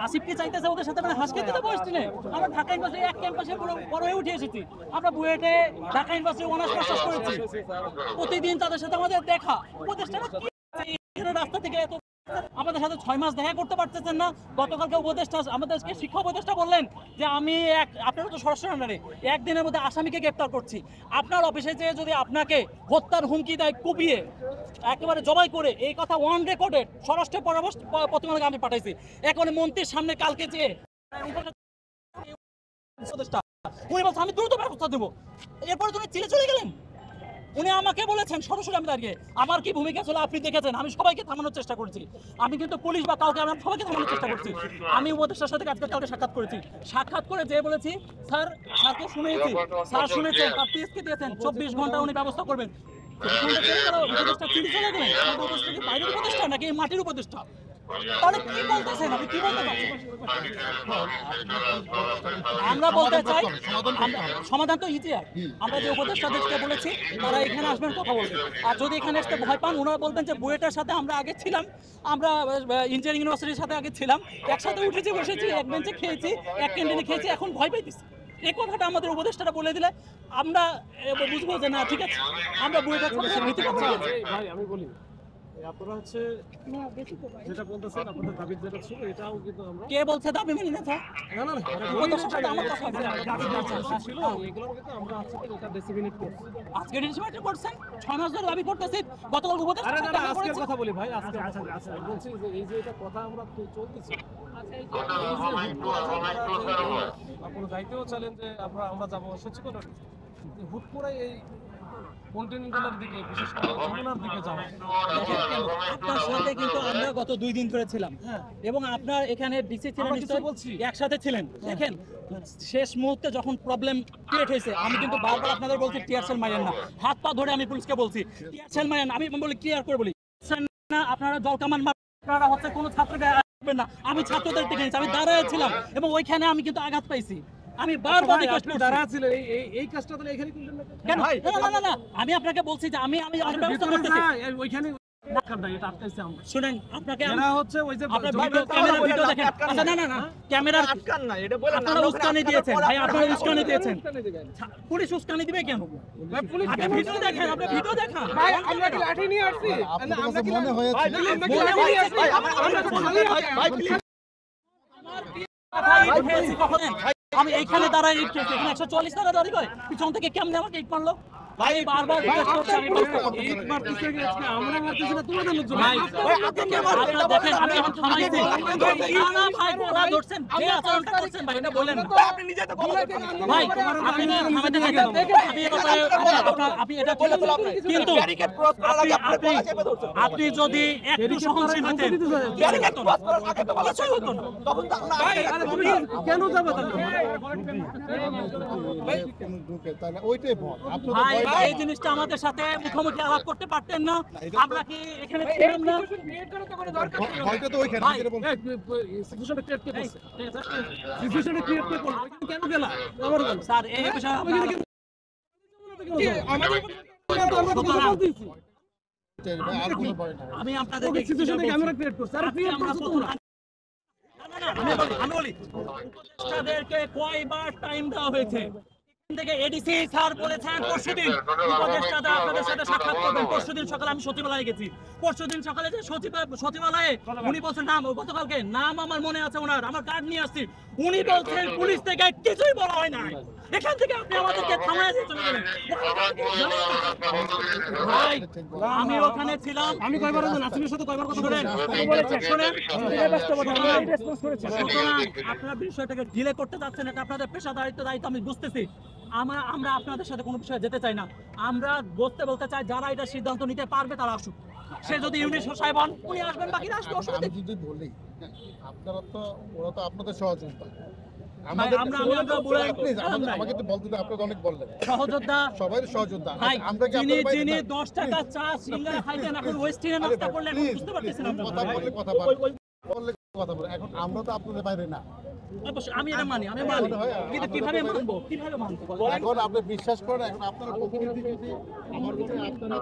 আসিফ কি চাইতেছে ওদের সাথে মানে হাস খেতে বসছি না? আমরা ঢাকা ইউনিভার্সিটি এক ক্যাম্পাসে বড় হয়ে উঠে এসেছি। আমরা বুয়েটে ঢাকা ইউনিভার্সিটি অনার্স মাস্টার্স করেছি। প্রতিদিন তাদের সাথে আমাদের দেখা। উপদেষ্টারা কি রাস্তা থেকে এত আমাদের সাথে 6 মাস দেখা করতে পারতেছেন না। গতকালকে উপদেষ্টা আমাদেরকে শিক্ষা উপদেষ্টা বললেন যে আমি আপনারা তো সরাসরি আন্ডারে একদিনের মধ্যে আসামিকে গ্রেপ্তার করছি। আপনার অফিসে যে যদি আপনাকে হত্যার হুমকি দেয় কুপিয়ে একেবারে জবাই করে, এই কথা ওয়ান রেকর্ডেড স্বরাষ্ট্র প্রতিমন্ত্রীকে আমি পাঠাইছি। এখন মন্ত্রীর সামনে কালকে যে উপদেষ্টা উনি বলছেন আমি দ্রুত ব্যবস্থা দেবো, এরপরে তুমি চলে গেলেন। উনি আমাকে বলেছেন সরাসরি আমি দাঁড়িয়ে আমার কি ভূমিকা ছিল আপনি দেখেছেন। আমি সবাইকে থামানোর চেষ্টা করছি। আমি কিন্তু পুলিশ বা কাউকে আমি সবাইকে থামানোর চেষ্টা করছি। আমি উপদেষ্টার সাথে কালকে সাক্ষাৎ করেছি। সাক্ষাৎ করে যে বলেছি স্যারকে শুনেছি, স্যার শুনেছেন, তার পিএসকে দিয়েছেন 24 ঘন্টা উনি ব্যবস্থা করবেন। বাইরের উপদেষ্টা নাকি মাটির উপদেষ্টা? তাহলে কি বলতেছেন আপনি? কি বলতে চাচ্ছেন? আমরা বলতে চাই সমাধান তো ইজি। আমরা যে উপদেষ্টাদেরকে বলেছি তারা এখানে আসবেন, কথা বলবেন। আর যদি এখানে আসতে ভয় পান, ওনারা বলতেন যে বুয়েটের সাথে আমরা আগে ছিলাম, আমরা ইঞ্জিনিয়ারিং ইউনিভার্সিটির সাথে আগে ছিলাম, একসাথে উঠেছি বসেছি, এক বেঞ্চে খেয়েছি, এক ক্যান্টিনে খেয়েছি, এখন ভয় পাইতেছি। এই কথাটা আমাদের উপদেষ্টারা বলে দিলে আমরা বুঝবো যে না ঠিক আছে, আমরা বুয়েটের সাথে ভীতি পাচ্ছি। ভাই আমি বলি, আপনারা হচ্ছে যেটা বলতেছেন আপনাদের দাবি যেটা ছিল এটাও কিন্তু আমরা কে বলছে দাবি মেনে নেতা? না না না আমার কথা ছিল এগুলো কিন্তু আমরা আজকে এটা ডেসিমিনেট করছি। আজকে ডিসমিনেট করছেন 6 মাস ধরে দাবি করতেছি। গতকাল উপদেষ্টা আরে না না আজকের কথা বলি ভাই, আজকে আচ্ছা বলছি যে এই যে এটা কথা আমরা চলতেছে আপনারা দায়িত্বও চালেন যে আমরা যাবো সচিবালয় হুট করে এই কন্টিনেন্টালের দিকে, বিশেষ করে যমুনার দিকে যাওয়া। আপনার সাথে কিন্তু আমরা গত 2 দিন ধরে ছিলাম এবং আপনার এখানে ডিসি ছিলেন, নিশ্চয়ই বলছি একসাথে ছিলেন। দেখেন শেষ মুহূর্তে যখন প্রবলেম ক্রিয়েট হয়েছে আমি কিন্তু বারবার আপনাদের বলছি টিয়ার সেল মারেন না, হাত পা ধরে আমি পুলিশকে বলছি টিয়ার সেল মারেন। আমি বলি ক্লিয়ার করে বলি না, আপনারা জলকামান আপনারা হচ্ছে কোনো ছাত্রকে আসবেন না। আমি ছাত্রদের দিকে আমি দাঁড়ায় ছিলাম এবং ওইখানে আমি কিন্তু আঘাত পাইছি। আমি বারবার রিকোয়েস্ট করছি দাঁড়া ছিল এই কাজটা তাহলে এখানে করলেন না কেন? না আমি আপনাকে বলছি যে আমি ব্যবস্থা করতেছি। ওইখানে এটা আটকাইছে আমরা। শুনেন আপনাকে এরা হচ্ছে ওই যে আপনার ক্যামেরা ভিডিও দেখেন। আচ্ছা না ক্যামেরা আটকান না, এটা বলেন আপনারা উস্কানি দিয়েছেন ভাই, আপনারা উস্কানি দিয়েছেন। পুলিশ উস্কানি দিবে কেন? ভাই পুলিশ ভিডিও দেখেন, আপনি ভিডিও দেখান। ভাই আমরা কি লাঠি নিয়ে আসছি? আমরা কি মনে হয়েছে আমরা কি লাঠি নিয়ে আসছি? ভাই প্লিজ আমি এইখানে দাঁড়ায় ইট খেয়েছি, এখানে 140 টাকা দাঁড়িয়ে গয় পিছন থেকে কেমনে আমাকে ইট মারলো? ভাই বারবার রিকোয়েস্ট করছি আমি ইট মারতেছে আজকে আমরা মারতেছি না, তোমাদের লোকজন। ভাই আপনারা দেখেন আমি এখন থামাইছি না ভাই, ওরা ধরছেন যে আচরণটা করছেন ভাই এটা বলেন না। আপনি নিজে তো বলেন ভাই, আপনি থামাইতে থাকেন। আপনি এটা বলে তো কিন্তু ব্যারিকেড ক্রস করা লাগে, আপনি যদি একটু সহনশীল হতেন ব্যারিকেড ক্রস করা লাগে তো কিছুই হতো না। তখন তো আমরা আরে তুমি কেন যাবে তাহলে? ভাই ঢুকে তাহলে ওইটাই ভয়। আপনারা ভাই এই জিনিসটা আমাদের সাথে মুখোমুখি আলাপ করতে পারতেন না? আমরা কি এখানে ছিলাম না? ভয়টা তো ওইখানে যেটা বলছেন। সিচুয়েশনটা ক্রিয়েট কে করছে? সিচুয়েশনটা ক্রিয়েট কে করলো? কেন গেলা? আমার গেল স্যার এই বিষয়ে আমাদের আমরা তো কথা বলতেছি। ভাই আর কোনো ভয় নাই। আমি আপনাদেরকে সিচুয়েশনে ক্যামেরা ক্রিয়েট করছে। আরে ক্রিয়েট করছে তোমরা। আমি বলি উপদেষ্টাদেরকে কয়বার টাইম দেওয়া হয়েছে? থেকে এডিসি স্যার বলেছেন পরশুদিন উপদেষ্টারা আপনাদের সাথে সাক্ষাৎ করবেন। পরশুদিন সকালে আমি সচিবালয়ে গেছি। পরশুদিন সকালে যে সচিবালয়ে উনি বলছেন নাম, গতকালকে নাম আমার মনে আছে ওনার, আমার কার্ড নিয়ে আসছি। উনি বলছেন পুলিশ থেকে কিছুই বলা হয় নাই। এখান থেকে আপনি আমাদেরকে থামায় দিয়ে চলে গেলেন। ভাই আমি ওখানে ছিলাম, আমি কয়বার নাসিমের সাথে কয়বার কথা শুনেন বলেছি? শুনেন আপনারা বিষয়টাকে ডিলে করতে যাচ্ছেন, এটা আপনাদের পেশাদারিত্ব দায়িত্ব আমি বুঝতেছি। আমরা আপনাদের সাথে কোনো বিষয়ে যেতে চাই না। আমরা বলতে চাই যারা এটা সিদ্ধান্ত নিতে পারবে তারা আসুক। সে যদি ইউনিট সাহেব হন উনি আসবেন, বাকিরা আসবে, অসুবিধা আমি যদি বলি আপনারা তো ওরা তো আপনাদের সহযোগিতা আমাকে একটু বলতে দেন। আপনারা অনেক বললেন সহযোদ্ধা, সবাই সহযোদ্ধা। ভাই আমরা কি যিনি 10 টাকা চা সিঙ্গারা খাইতেন এখন ওয়েস্টিনে নাস্তা করলে এখন বুঝতে পারতেছেন না। কথা বললে কথা বলে এখন আমরা তো আপনাদের বাইরে না। আমি এটা মানি, আমি মানি, কিন্তু কিভাবে মানবো? এখন আপনি বিশ্বাস করেন, এখন আপনারা প্রতিনিধি যদি আমার মনে হয় আপনারা